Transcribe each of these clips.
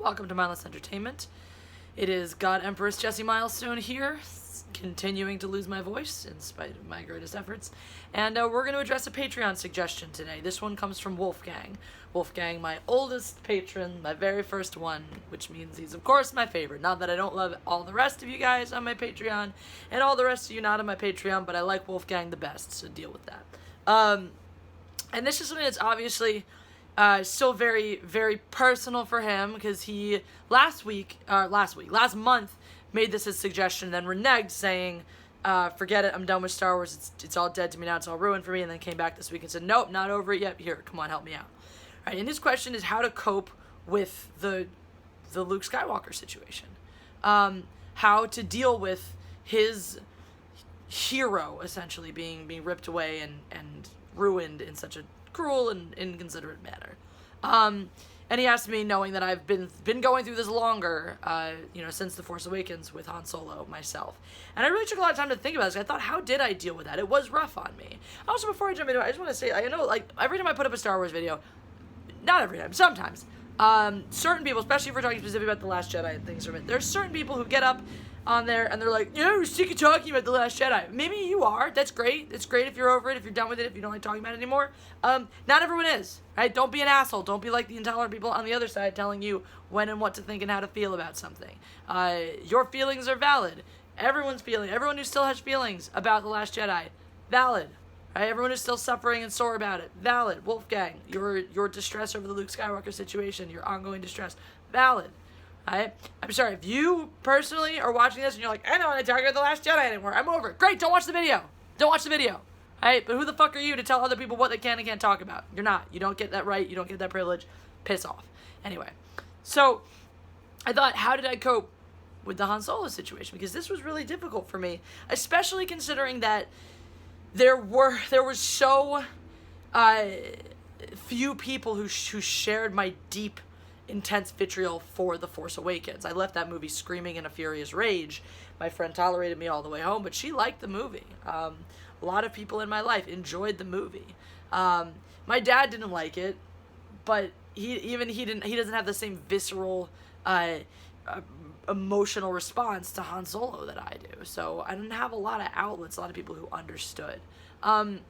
Welcome to Mindless Entertainment. It is God Empress Jesse Milestone here, continuing to lose my voice in spite of my greatest efforts. And we're going to address a Patreon suggestion today. This one comes from Wolfgang. Wolfgang, my oldest patron, my very first one, which means he's, of course, my favorite. Not that I don't love all the rest of you guys on my Patreon, and all the rest of you not on my Patreon, but I like Wolfgang the best, so deal with that. And this is something that's obviously still very, very personal for him, because he last month made this his suggestion, then reneged, saying, forget it, I'm done with Star Wars, it's all dead to me now, it's all ruined for me, and then came back this week and said, nope, not over it yet, here, come on, help me out. All right, and his question is how to cope with the Luke Skywalker situation. How to deal with his hero, essentially, being ripped away and ruined in such a cruel and inconsiderate manner. And he asked me, knowing that I've been going through this longer, since The Force Awakens with Han Solo myself. And I really took a lot of time to think about this. I thought, how did I deal with that? It was rough on me. Also, before I jump into it, I just want to say, I know, like, every time I put up a Star Wars video, not every time, sometimes, certain people, especially if we're talking specifically about The Last Jedi and things from it, there's certain people who get up on there and they're like, we're sick of talking about The Last Jedi. Maybe you are. That's great. It's great if you're over it, if you're done with it, if you don't like talking about it anymore. Not everyone is, right? Don't be an asshole. Don't be like the intolerant people on the other side telling you when and what to think and how to feel about something. Your feelings are valid. Everyone who still has feelings about The Last Jedi, valid. Right? Everyone who's still suffering and sore about it, valid. Wolfgang, your distress over the Luke Skywalker situation, your ongoing distress, valid. Right? I'm sorry, if you personally are watching this and you're like, I don't want to talk about The Last Jedi anymore, I'm over it. Great, don't watch the video. Don't watch the video. Right? But who the fuck are you to tell other people what they can and can't talk about? You're not. You don't get that right. You don't get that privilege. Piss off. Anyway, so I thought, how did I cope with the Han Solo situation? Because this was really difficult for me, especially considering that there were so few people who shared my deep, intense vitriol for The Force Awakens. I left that movie screaming in a furious rage. My friend tolerated me all the way home, but she liked the movie. A lot of people in my life enjoyed the movie. My dad didn't like it, but he doesn't have the same visceral emotional response to Han Solo that I do. So I didn't have a lot of outlets, a lot of people who understood. And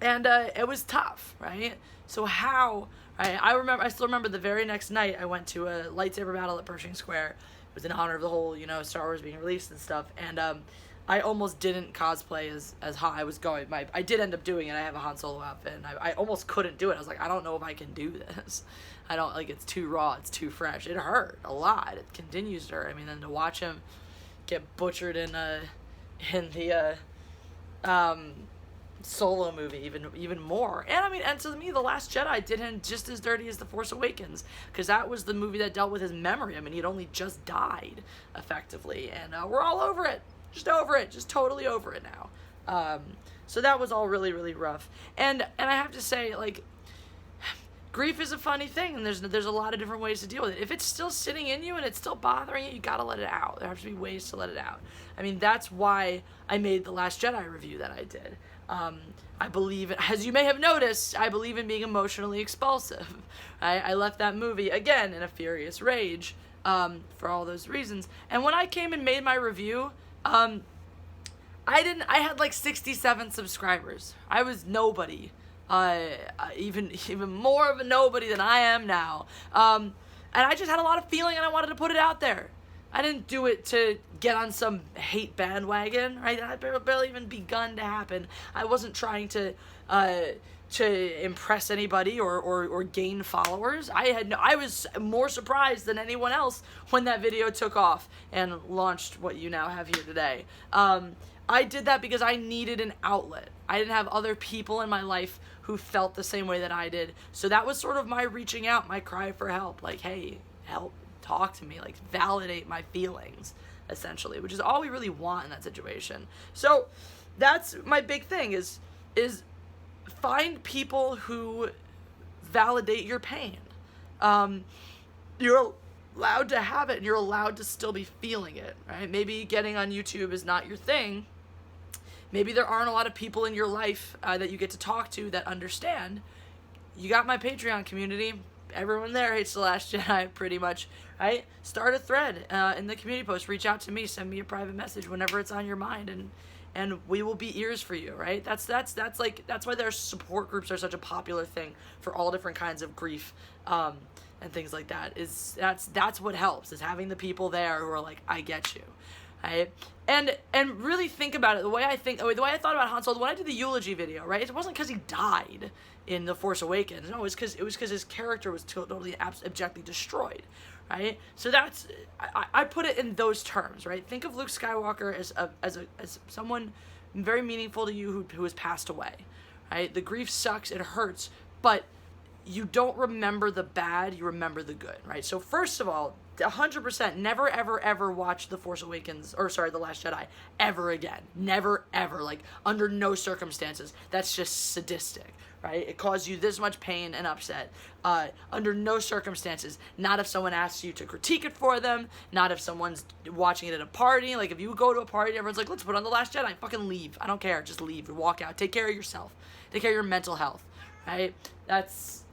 it was tough, right? So how, right? I still remember the very next night I went to a lightsaber battle at Pershing Square. It was in honor of the whole, Star Wars being released and stuff. And I almost didn't cosplay as Han. I was going, I did end up doing it. I have a Han Solo outfit, and I almost couldn't do it. I was like, I don't know if I can do this. I don't, it's too raw, it's too fresh. It hurt a lot. It continues to hurt. I mean, then to watch him get butchered in the Solo movie even more. And to me, The Last Jedi did him just as dirty as The Force Awakens, because that was the movie that dealt with his memory. I mean, he'd only just died, effectively, and we're all over it. Just totally over it now. So that was all really, really rough. And I have to say, grief is a funny thing, and there's a lot of different ways to deal with it. If it's still sitting in you and it's still bothering you, you gotta let it out. There have to be ways to let it out. I mean, that's why I made the Last Jedi review that I did. I believe, as you may have noticed, I believe in being emotionally expulsive. I left that movie, again, in a furious rage, for all those reasons. And when I came and made my review, I had 67 subscribers. I was nobody. Even more of a nobody than I am now. And I just had a lot of feeling and I wanted to put it out there. I didn't do it to get on some hate bandwagon, right? That barely even begun to happen. I wasn't trying to impress anybody or gain followers. I was more surprised than anyone else when that video took off and launched what you now have here today. I did that because I needed an outlet. I didn't have other people in my life who felt the same way that I did. So that was sort of my reaching out, my cry for help. Hey, help, talk to me, validate my feelings, essentially, which is all we really want in that situation. So that's my big thing is find people who validate your pain. You're allowed to have it, and you're allowed to still be feeling it, right? Maybe getting on YouTube is not your thing. Maybe there aren't a lot of people in your life that you get to talk to that understand. You got my Patreon community. everyone there hates The Last Jedi pretty much, right? Start a thread in the community post. Reach out to me. Send me a private message whenever it's on your mind, and we will be ears for you, right? That's why their support groups are such a popular thing for all different kinds of grief, and things like that. That's what helps, is having the people there who are like, I get you, right? And really think about it. The way I thought about Han Solo when I did the eulogy video, right? It wasn't because he died in The Force Awakens. No, it was because his character was totally abjectly destroyed, right? So I put it in those terms, right? Think of Luke Skywalker as someone very meaningful to you who has passed away, right? The grief sucks, it hurts, but you don't remember the bad, you remember the good, right? So first of all, 100% never ever watch The Last Jedi ever again. Never ever, like under no circumstances. That's just sadistic, right? It caused you this much pain and upset. Under no circumstances. Not if someone asks you to critique it for them. Not if someone's watching it at a party. Like if you go to a party, everyone's like, let's put on The Last Jedi. Fucking leave. I don't care. Just leave. Walk out. Take care of yourself. Take care of your mental health, right? That's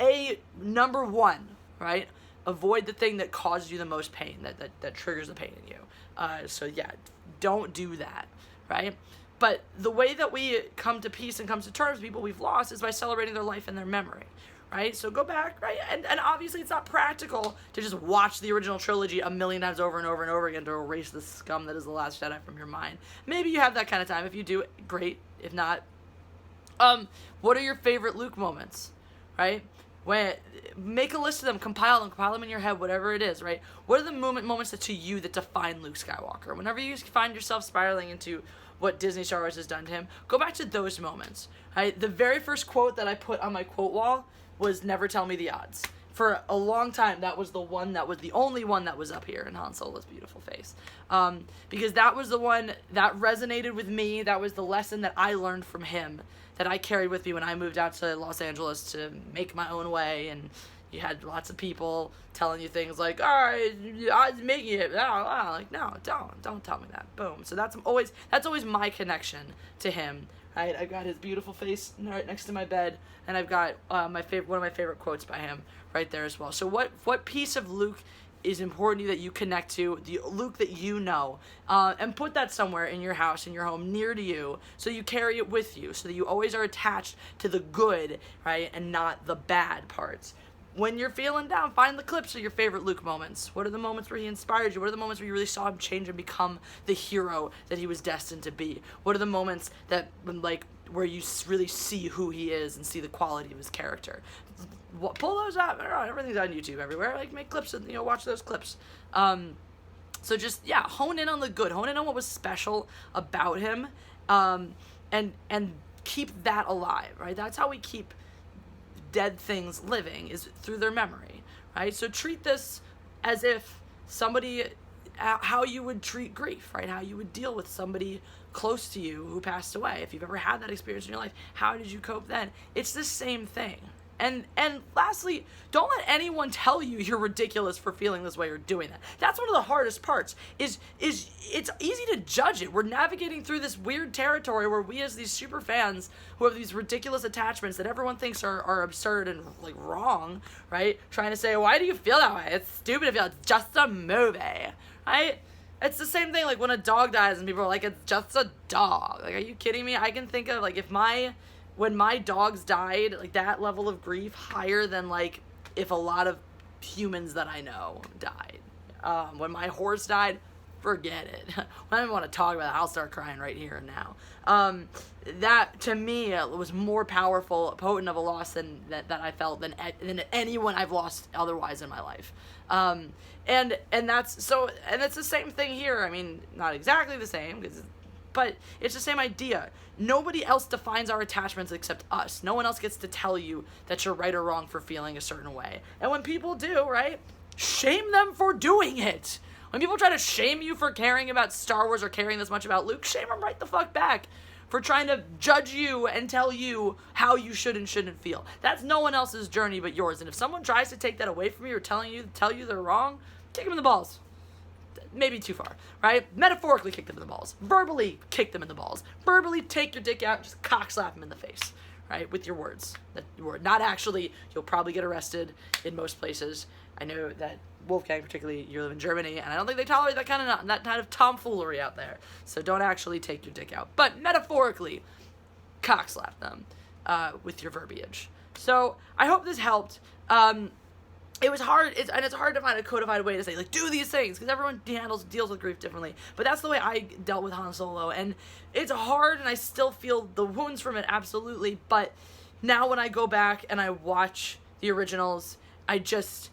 a number one, right? Avoid the thing that causes you the most pain, that triggers the pain in you. So yeah, don't do that, right? But the way that we come to peace and come to terms with people we've lost is by celebrating their life and their memory, right? So go back, right? And obviously it's not practical to just watch the original trilogy a million times over and over and over again to erase the scum that is The Last Jedi from your mind. Maybe you have that kind of time. If you do, great. If not, what are your favorite Luke moments, right? Make a list of them, compile them in your head, whatever it is, right? What are the moments that to you that define Luke Skywalker? Whenever you find yourself spiraling into what Disney Star Wars has done to him, go back to those moments, right? The very first quote that I put on my quote wall was "Never tell me the odds." For a long time, that was the only one that was up here in Han Solo's beautiful face. Because that was the one that resonated with me. That was the lesson that I learned from him, that I carried with me when I moved out to Los Angeles to make my own way, and you had lots of people telling you things like, all right, I'm making it, like, no, don't tell me that, boom. So that's always my connection to him, right? I've got his beautiful face right next to my bed, and I've got one of my favorite quotes by him right there as well. So what piece of Luke is important to you that you connect to, the Luke that you know, and put that somewhere in your house, in your home, near to you, so you carry it with you, so that you always are attached to the good, right, and not the bad parts. When you're feeling down, find the clips of your favorite Luke moments. What are the moments where he inspired you? What are the moments where you really saw him change and become the hero that he was destined to be? What are the moments that, where you really see who he is and see the quality of his character? Pull those out. Everything's on YouTube everywhere. Like, make clips and, watch those clips. So just, hone in on the good. Hone in on what was special about him, and keep that alive, right? That's how we keep dead things living, is through their memory, right? So treat this as if somebody, how you would treat grief, right? How you would deal with somebody close to you who passed away. If you've ever had that experience in your life, how did you cope then? It's the same thing. And lastly, don't let anyone tell you you're ridiculous for feeling this way or doing that. That's one of the hardest parts, is it's easy to judge it. We're navigating through this weird territory where we, as these super fans who have these ridiculous attachments that everyone thinks are absurd and wrong, right? Trying to say, why do you feel that way? It's stupid if it's just a movie, right? It's the same thing when a dog dies and people are like, it's just a dog. Are you kidding me? I can think of when my dogs died, that level of grief higher than if a lot of humans that I know died. When my horse died, forget it. When I want to talk about it, I'll start crying right here and now. That to me was more potent of a loss than that I felt than anyone I've lost otherwise in my life. And it's the same thing here. I mean, not exactly the same, but it's the same idea. Nobody else defines our attachments except us. No one else gets to tell you that you're right or wrong for feeling a certain way. And when people do, right, shame them for doing it. When people try to shame you for caring about Star Wars or caring this much about Luke, shame them right the fuck back for trying to judge you and tell you how you should and shouldn't feel. That's no one else's journey but yours. And if someone tries to take that away from you or tell you they're wrong, kick them in the balls. Maybe too far, right? Metaphorically kick them in the balls. Verbally kick them in the balls. Verbally take your dick out and just cock slap them in the face, right? With your words. That word. Not actually, you'll probably get arrested in most places. I know that Wolfgang, particularly, you live in Germany, and I don't think they tolerate that kind of tomfoolery out there. So don't actually take your dick out. But metaphorically, cock slap them with your verbiage. So I hope this helped. It was hard, it's hard to find a codified way to say, like, do these things, because everyone deals with grief differently. But that's the way I dealt with Han Solo, and it's hard, and I still feel the wounds from it, absolutely. But now when I go back and I watch the originals, I just,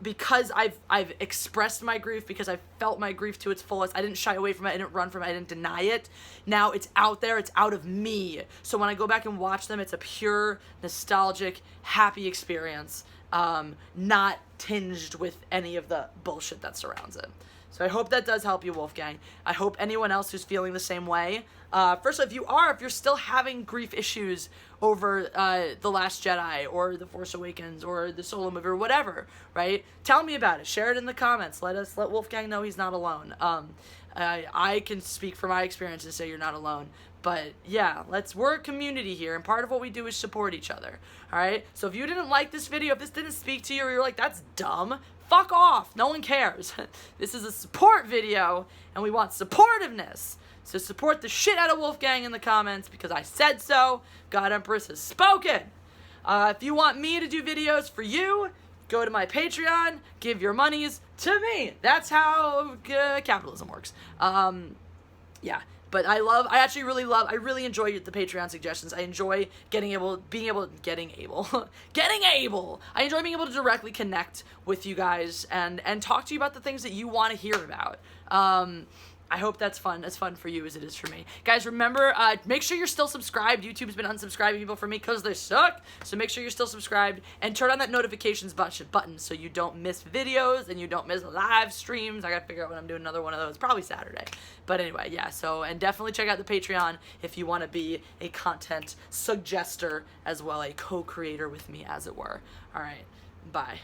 because I've expressed my grief, because I felt my grief to its fullest, I didn't shy away from it, I didn't run from it, I didn't deny it. Now it's out there, it's out of me. So when I go back and watch them, it's a pure, nostalgic, happy experience. Not tinged with any of the bullshit that surrounds it. So I hope that does help you, Wolfgang. I hope anyone else who's feeling the same way. First of all, if you're still having grief issues over The Last Jedi or The Force Awakens or the Solo movie or whatever, right? Tell me about it. Share it in the comments. Let Wolfgang know he's not alone. I can speak from my experience and say you're not alone. But yeah, we're a community here, and part of what we do is support each other, all right? So if you didn't like this video, if this didn't speak to you, or you're like, that's dumb, fuck off. No one cares. This is a support video, and we want supportiveness. So support the shit out of Wolfgang in the comments, because I said so. God Empress has spoken. If you want me to do videos for you, go to my Patreon, give your monies to me. That's how capitalism works. Yeah. But I really enjoy the Patreon suggestions. I enjoy getting able. I enjoy being able to directly connect with you guys and talk to you about the things that you want to hear about. I hope that's fun, as fun for you as it is for me. Guys, remember, make sure you're still subscribed. YouTube's been unsubscribing people for me because they suck. So make sure you're still subscribed and turn on that notifications button so you don't miss videos and you don't miss live streams. I gotta figure out when I'm doing another one of those. Probably Saturday. But anyway, yeah, and definitely check out the Patreon if you want to be a content suggester as well, a co-creator with me, as it were. All right, bye.